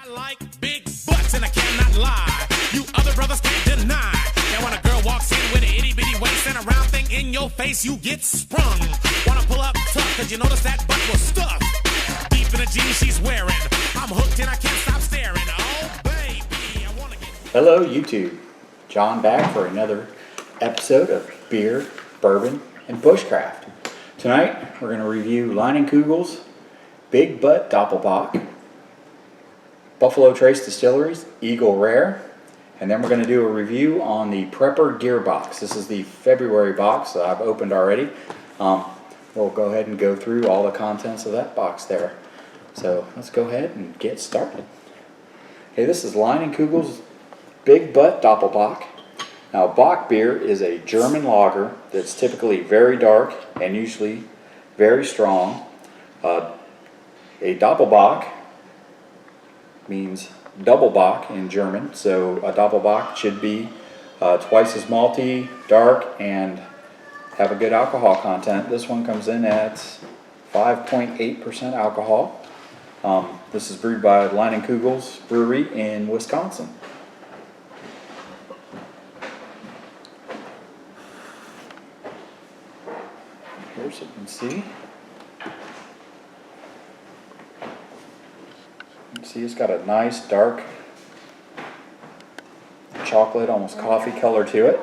I like big butts and I cannot lie. You other brothers can't deny. Now when a girl walks in with an itty bitty waist and a round thing in your face, you get sprung. Wanna pull up tough, cause you notice that butt was stuffed deep in the jeans she's wearing. I'm hooked and I can't stop staring. Oh baby, I wanna get... Hello YouTube, John back for another episode of Beer, Bourbon, and Bushcraft. Tonight we're going to review Leinenkugel's Big Butt Dopplebach, Buffalo Trace Distillery's Eagle Rare, and then we're going to do a review on the Prepper Gear Box. This is the February box that I've opened already. We'll go ahead and go through all the contents of that box there. So let's go ahead and get started. Okay, this is Leinenkugel's Big Butt Dopplebach. Now, Bock beer is a German lager that's typically very dark and usually very strong. A Dopplebach means double Bock in German, so a Dopplebach should be twice as malty, dark, and have a good alcohol content. This one comes in at 5.8% alcohol. This is brewed by Leinenkugel's Brewery in Wisconsin. Here, so you can see. It's got a nice dark chocolate, almost coffee color to it.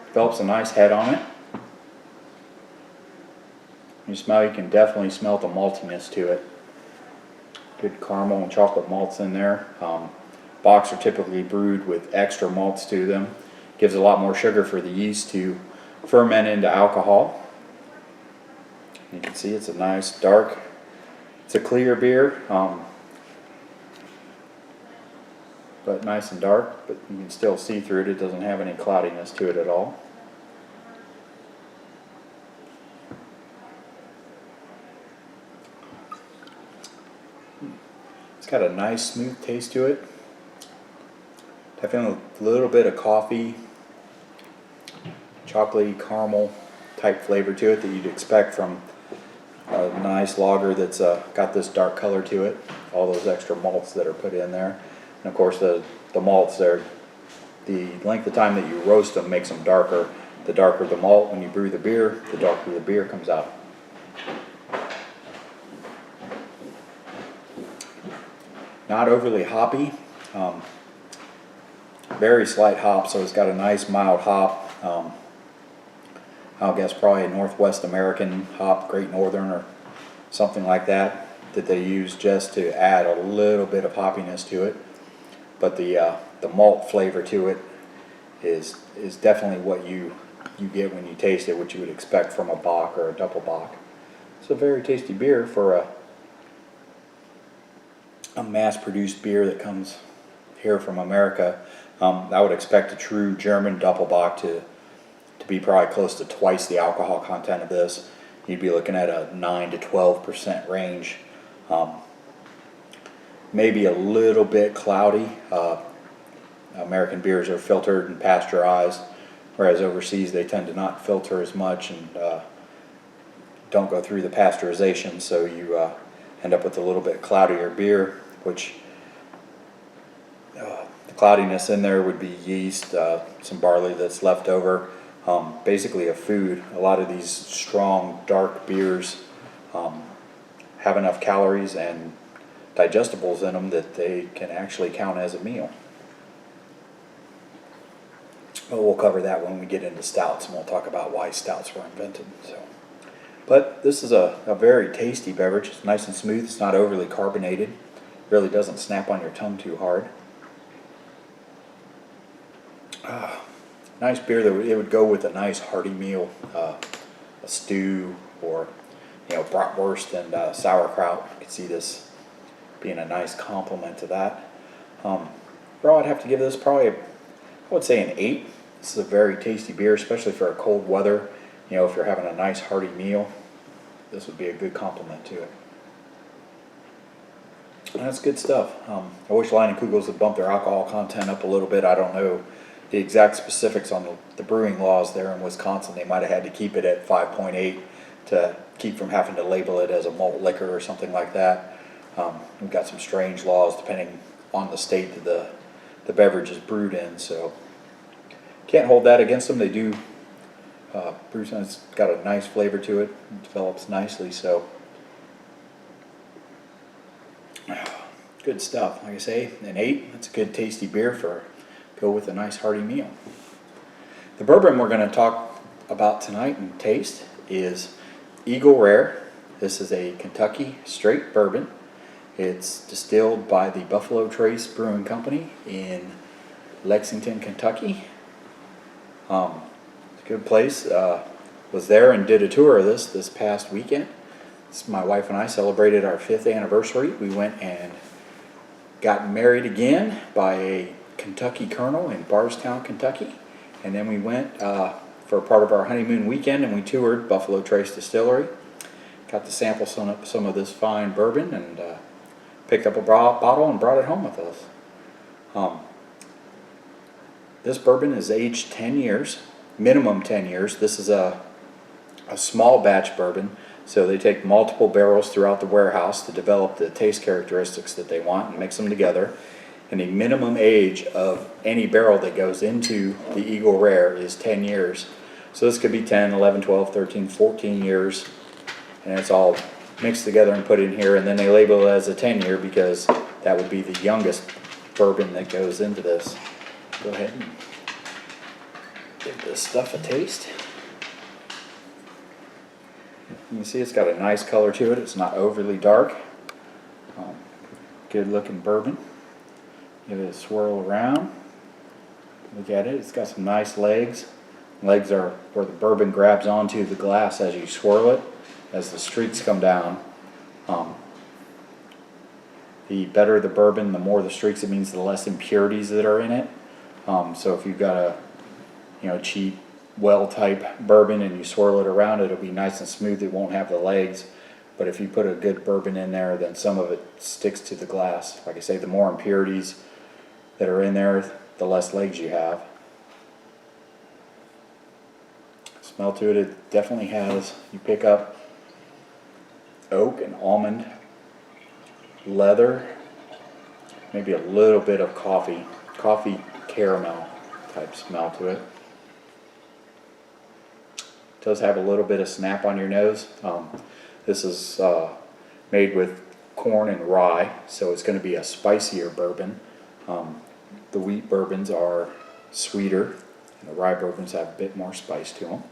Develops a nice head on it. You can definitely smell the maltiness to it. Good caramel and chocolate malts in there. Bocks are typically brewed with extra malts to them. Gives a lot more sugar for the yeast to ferment into alcohol. You can see it's a nice dark, it's a clear beer, but nice and dark, but you can still see through it. It doesn't have any cloudiness to it at all. It's got a nice smooth taste to it. Definitely a little bit of coffee, chocolatey caramel type flavor to it that you'd expect from a nice lager that's got this dark color to it. All those extra malts that are put in there. And of course the malts there, the length of time that you roast them makes them darker. The darker the malt when you brew the beer, the darker the beer comes out. Not overly hoppy. Very slight hop, so it's got a nice mild hop. I guess probably a Northwest American hop, Great Northern or something like that they use just to add a little bit of hoppiness to it. But the malt flavor to it is definitely what you get when you taste it, what you would expect from a Bock or a Doppelbock. It's a very tasty beer for a mass-produced beer that comes here from America. I would expect a true German Doppelbock to be probably close to twice the alcohol content of this. You'd be looking at a 9 to 12% range. Maybe a little bit cloudy. American beers are filtered and pasteurized, whereas overseas they tend to not filter as much and don't go through the pasteurization, so you end up with a little bit cloudier beer, which the cloudiness in there would be yeast, some barley that's left over. Basically a food. A lot of these strong dark beers have enough calories and digestibles in them that they can actually count as a meal. But we'll cover that when we get into stouts, and we'll talk about why stouts were invented. But this is a very tasty beverage. It's nice and smooth. It's not overly carbonated. It really doesn't snap on your tongue too hard. Nice beer that it would go with a nice hearty meal, a stew, or bratwurst and sauerkraut. You could see this being a nice complement to that. Overall, I'd have to give this probably, I would say an 8. This is a very tasty beer, especially for a cold weather. If you're having a nice hearty meal, this would be a good complement to it. And that's good stuff. I wish Leinenkugel's would bump their alcohol content up a little bit. I don't know the exact specifics on the brewing laws there in Wisconsin. They might have had to keep it at 5.8 to keep from having to label it as a malt liquor or something like that. We've got some strange laws depending on the state that the beverage is brewed in, so can't hold that against them. They do brew something that's got a nice flavor to it. It develops nicely, so good stuff. Like I say, an 8. That's a good tasty beer for go with a nice hearty meal. The bourbon we're going to talk about tonight and taste is Eagle Rare. This is a Kentucky straight bourbon. It's distilled by the Buffalo Trace Brewing Company in Lexington, Kentucky. It's a good place. Was there and did a tour of this past weekend. My wife and I celebrated our 5th anniversary. We went and got married again by a Kentucky colonel in Bardstown, Kentucky. And then we went for part of our honeymoon weekend and we toured Buffalo Trace Distillery. Got to sample some of this fine bourbon and picked up a bottle and brought it home with us. This bourbon is aged 10 years, minimum 10 years. This is a small batch bourbon, so they take multiple barrels throughout the warehouse to develop the taste characteristics that they want and mix them together. And the minimum age of any barrel that goes into the Eagle Rare is 10 years. So this could be 10, 11, 12, 13, 14 years, and it's all mixed together and put in here, and then they label it as a 10-year because that would be the youngest bourbon that goes into this. Go ahead and give this stuff a taste. You can see it's got a nice color to it. It's not overly dark. Good looking bourbon. Give it a swirl around. Look at it. It's got some nice legs. Legs are where the bourbon grabs onto the glass as you swirl it, as the streaks come down. The better the bourbon, the more the streaks, it means the less impurities that are in it. So if you've got a cheap well type bourbon and you swirl it around, it'll be nice and smooth. It won't have the legs. But if you put a good bourbon in there, then some of it sticks to the glass. Like I say, the more impurities that are in there, the less legs you have. Smell to it, it definitely has, you pick up oak and almond, leather, maybe a little bit of coffee caramel type smell to it. It does have a little bit of snap on your nose. This is made with corn and rye, so it's going to be a spicier bourbon. The wheat bourbons are sweeter, and the rye bourbons have a bit more spice to them.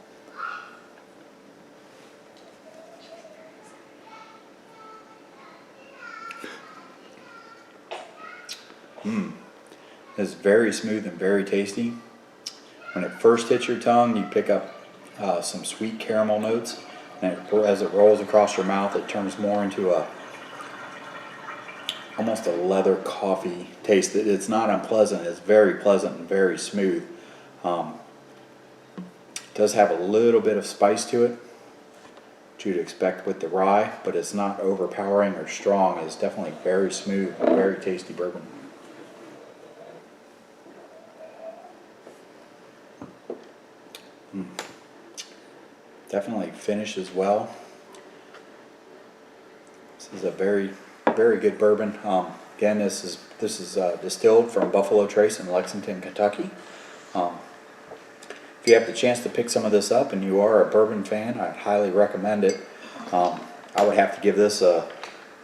It's very smooth and very tasty. When it first hits your tongue, you pick up some sweet caramel notes, and as it rolls across your mouth, it turns more into almost a leather coffee taste. It's not unpleasant. It's very pleasant and very smooth. It does have a little bit of spice to it, which you'd expect with the rye, but it's not overpowering or strong. It's definitely very smooth and very tasty bourbon. Definitely finishes well. This is a very, very good bourbon. Again, this is distilled from Buffalo Trace in Lexington, Kentucky. If you have the chance to pick some of this up and you are a bourbon fan, I'd highly recommend it. I would have to give this a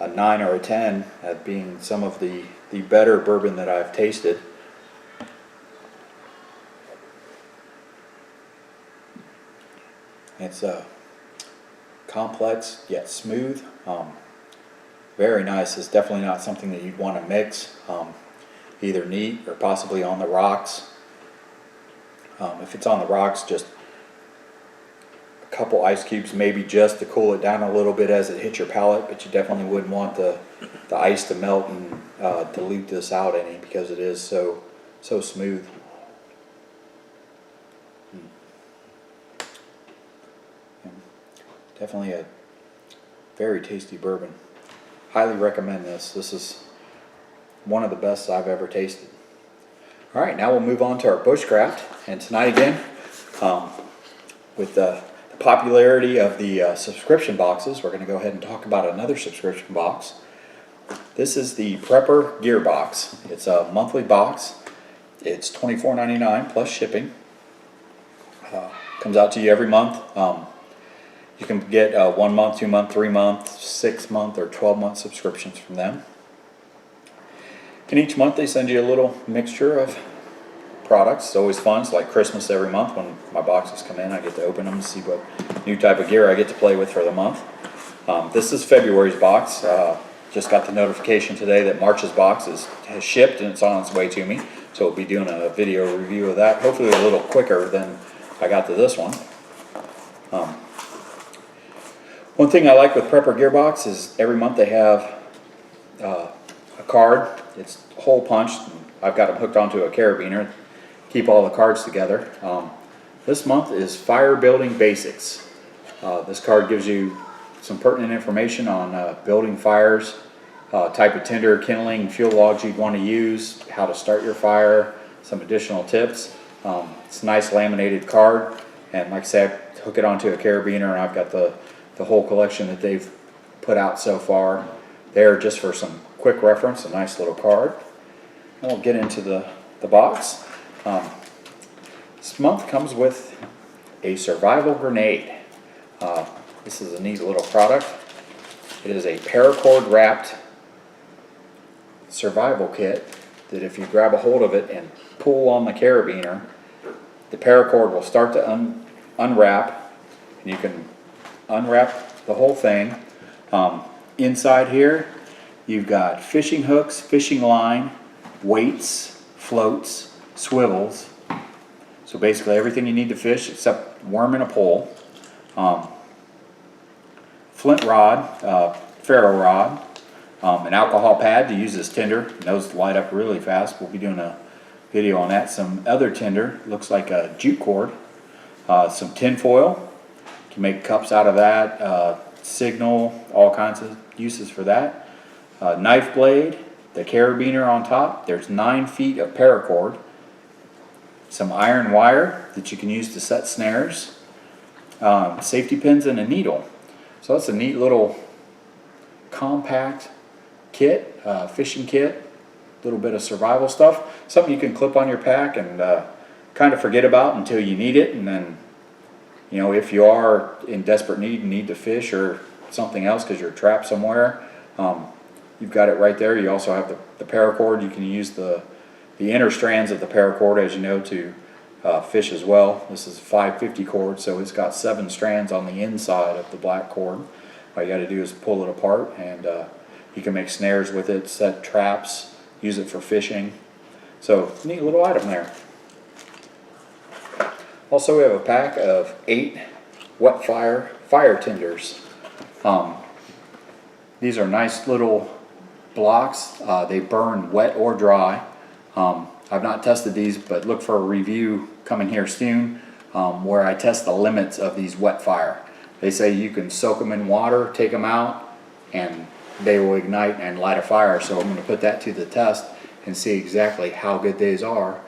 9 or a 10 as being some of the better bourbon that I've tasted. It's complex yet smooth. Very nice. It's definitely not something that you'd want to mix, either neat or possibly on the rocks. If it's on the rocks, just a couple ice cubes maybe just to cool it down a little bit as it hits your palate, but you definitely wouldn't want the ice to melt and dilute this out any because it is so smooth. Definitely a very tasty bourbon. Highly recommend this. This is one of the best I've ever tasted. All right, now we'll move on to our bushcraft. And tonight again, with the popularity of the subscription boxes, we're going to go ahead and talk about another subscription box. This is the Prepper Gear Box. It's a monthly box. It's $24.99 plus shipping. Comes out to you every month. You can get 1 month, 2 month, 3 month, 6 month, or 12-month subscriptions from them. And each month they send you a little mixture of products. It's always fun. It's like Christmas every month when my boxes come in. I get to open them and see what new type of gear I get to play with for the month. This is February's box. Just got the notification today that March's box has shipped and it's on its way to me. So we'll be doing a video review of that. Hopefully a little quicker than I got to this one. One thing I like with Prepper Gearbox is every month they have a card. It's hole punched. I've got them hooked onto a carabiner. Keep all the cards together. This month is Fire Building Basics. This card gives you some pertinent information on building fires, type of tinder, kindling, fuel logs you'd want to use, how to start your fire, some additional tips. It's a nice laminated card, and like I said, I hook it onto a carabiner, and I've got the whole collection that they've put out so far there just for some quick reference. A nice little card. And we'll get into the box. This month comes with a survival grenade. This is a neat little product. It is a paracord wrapped survival kit that if you grab a hold of it and pull on the carabiner, the paracord will start to unwrap, and you can unwrap the whole thing. Inside here you've got fishing hooks, fishing line, weights, floats, swivels. So basically everything you need to fish except worm and a pole. Flint rod, ferro rod, an alcohol pad to use as tinder. Those light up really fast. We'll be doing a video on that. Some other tinder, looks like a jute cord. Some tin foil. You can make cups out of that, signal, all kinds of uses for that. Knife blade, the carabiner on top. There's 9 feet of paracord. Some iron wire that you can use to set snares. Safety pins and a needle. So that's a neat little compact kit, fishing kit. A little bit of survival stuff. Something you can clip on your pack and kind of forget about until you need it, and then, you know, if you are in desperate need and need to fish or something else because you're trapped somewhere, you've got it right there. You also have the paracord. You can use the inner strands of the paracord, as you know, to fish as well. This is a 550 cord, so it's got 7 strands on the inside of the black cord. All you got to do is pull it apart, and you can make snares with it, set traps, use it for fishing. So neat little item there. Also, we have a pack of 8 wet fire tinders. These are nice little blocks. They burn wet or dry. I've not tested these, but look for a review coming here soon where I test the limits of these wet fire. They say you can soak them in water, take them out, and they will ignite and light a fire. So I'm going to put that to the test and see exactly how good these are.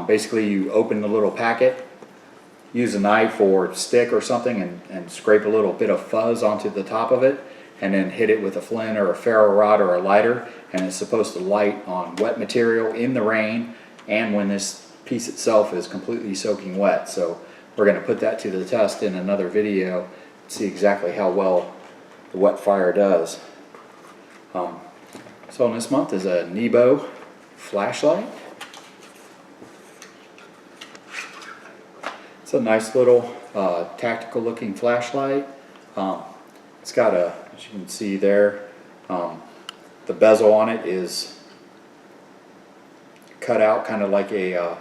Basically, you open the little packet, use a knife or stick or something and scrape a little bit of fuzz onto the top of it, and then hit it with a flint or a ferro rod or a lighter, and it's supposed to light on wet material in the rain and when this piece itself is completely soaking wet. So we're going to put that to the test in another video and see exactly how well the wet fire does. So in this month is a Nebo flashlight. It's a nice little tactical looking flashlight. It's got a, as you can see there, the bezel on it is cut out kind of like a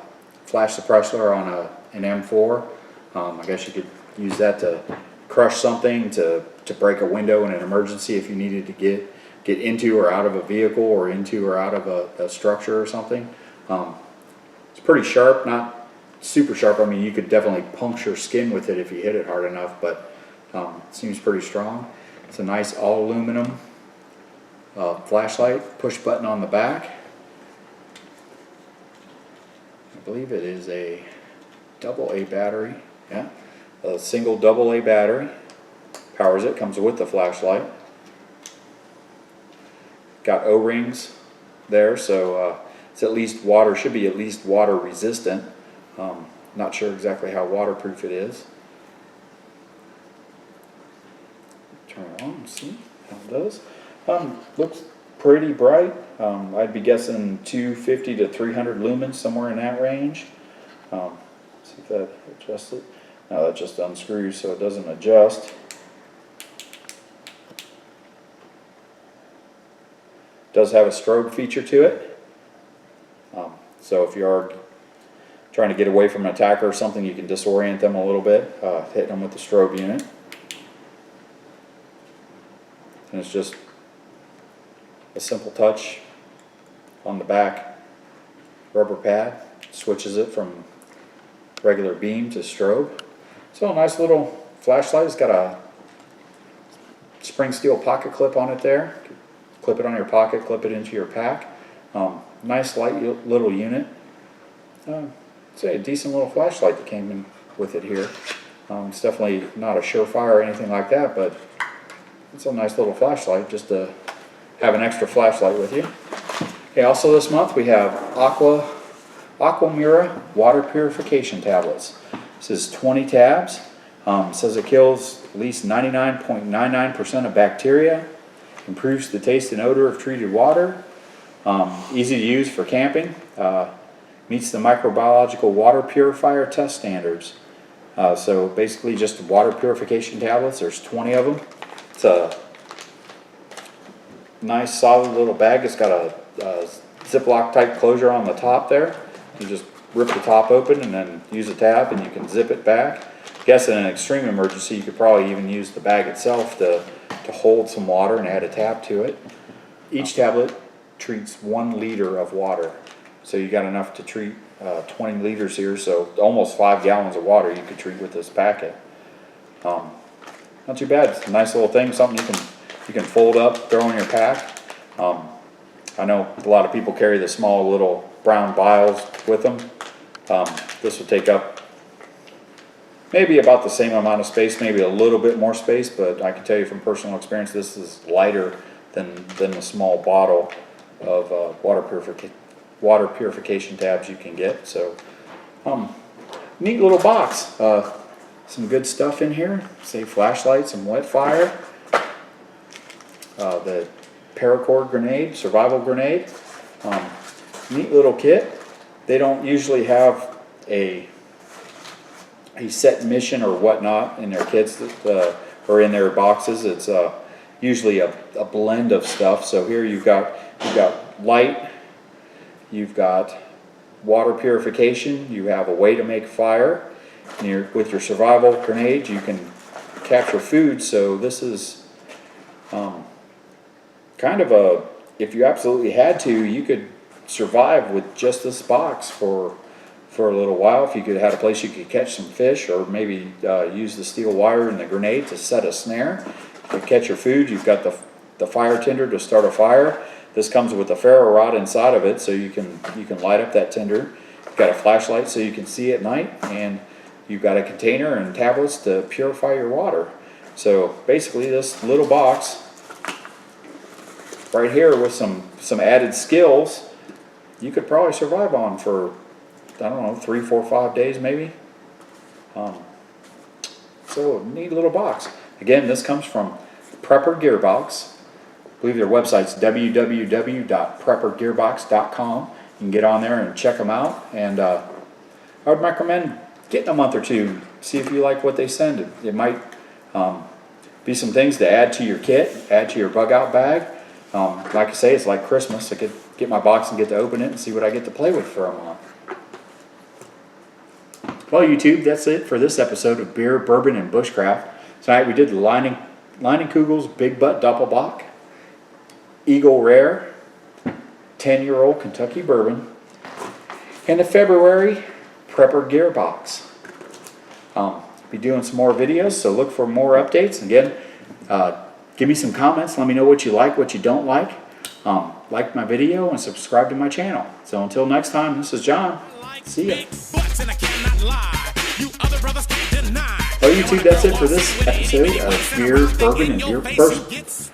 flash suppressor on an M4. I guess you could use that to crush something, to break a window in an emergency if you needed to get into or out of a vehicle or into or out of a structure or something. It's pretty sharp, not super sharp. I mean, you could definitely puncture skin with it if you hit it hard enough, but it seems pretty strong. It's a nice all aluminum flashlight, push button on the back. I believe it is a AA battery. Yeah, a single AA battery powers it, comes with the flashlight. got O-rings there, so it's at least water, should be at least water resistant. Not sure exactly how waterproof it is. Turn it on and see how it does. Looks pretty bright. I'd be guessing 250 to 300 lumens, somewhere in that range. See if that adjusts it. No, that just unscrews so it doesn't adjust. Does have a strobe feature to it. So if you are trying to get away from an attacker or something, you can disorient them a little bit, hitting them with the strobe unit. And it's just a simple touch on the back rubber pad, switches it from regular beam to strobe. So a nice little flashlight. It's got a spring steel pocket clip on it there. Clip it on your pocket, clip it into your pack. Nice light little unit. Say a decent little flashlight that came in with it here. It's definitely not a Surefire or anything like that, but it's a nice little flashlight just to have an extra flashlight with you. Okay, also this month we have Aquamira water purification tablets. This is 20 tabs. It says it kills at least 99.99% of bacteria, improves the taste and odor of treated water, easy to use for camping, meets the microbiological water purifier test standards. So basically just water purification tablets. There's 20 of them. It's a nice solid little bag. It's got a Ziploc type closure on the top there. You just rip the top open and then use a tab and you can zip it back. I guess in an extreme emergency you could probably even use the bag itself to hold some water and add a tab to it. Each tablet treats 1 liter of water. So you got enough to treat 20 liters here, so almost 5 gallons of water you could treat with this packet. Not too bad. It's a nice little thing, something you can fold up, throw in your pack. I know a lot of people carry the small little brown vials with them. This will take up maybe about the same amount of space, maybe a little bit more space, but I can tell you from personal experience this is lighter than the small bottle of water purification tabs you can get. So neat little box. Some good stuff in here. Say flashlight, some wet fire, the paracord grenade, survival grenade. Neat little kit. They don't usually have a set mission or whatnot in their kits or in their boxes. It's usually a blend of stuff. So here you've got light, you've got water purification, you have a way to make fire, and with your survival grenade you can capture food. So this is kind of if you absolutely had to, you could survive with just this box for a little while. If you could have a place you could catch some fish, or maybe use the steel wire and the grenade to set a snare. You catch your food, you've got the fire tinder to start a fire. This comes with a ferro rod inside of it, so you can light up that tinder. You've got a flashlight so you can see at night, and you've got a container and tablets to purify your water. So basically this little box right here with some added skills, you could probably survive on for, I don't know, 3, 4, 5 days maybe. So neat little box. Again, this comes from Prepper Gearbox. I believe their website's www.preppergearbox.com. You can get on there and check them out. And I would recommend getting a month or two, see if you like what they send. It might be some things to add to your kit, add to your bug out bag. Like I say, it's like Christmas. I could get my box and get to open it and see what I get to play with for a month. Well, YouTube, that's it for this episode of Beer, Bourbon, and Bushcraft. Tonight we did the Leinenkugel's Big Butt Dopplebach, Eagle Rare, 10-year-old Kentucky Bourbon, and the February Prepper Gearbox. Be doing some more videos, so look for more updates. Again, give me some comments. Let me know what you like, what you don't like. Like my video and subscribe to my channel. So until next time, this is John. See ya. Well, YouTube, that's it for this episode of Beer, Bourbon, and Bushcraft.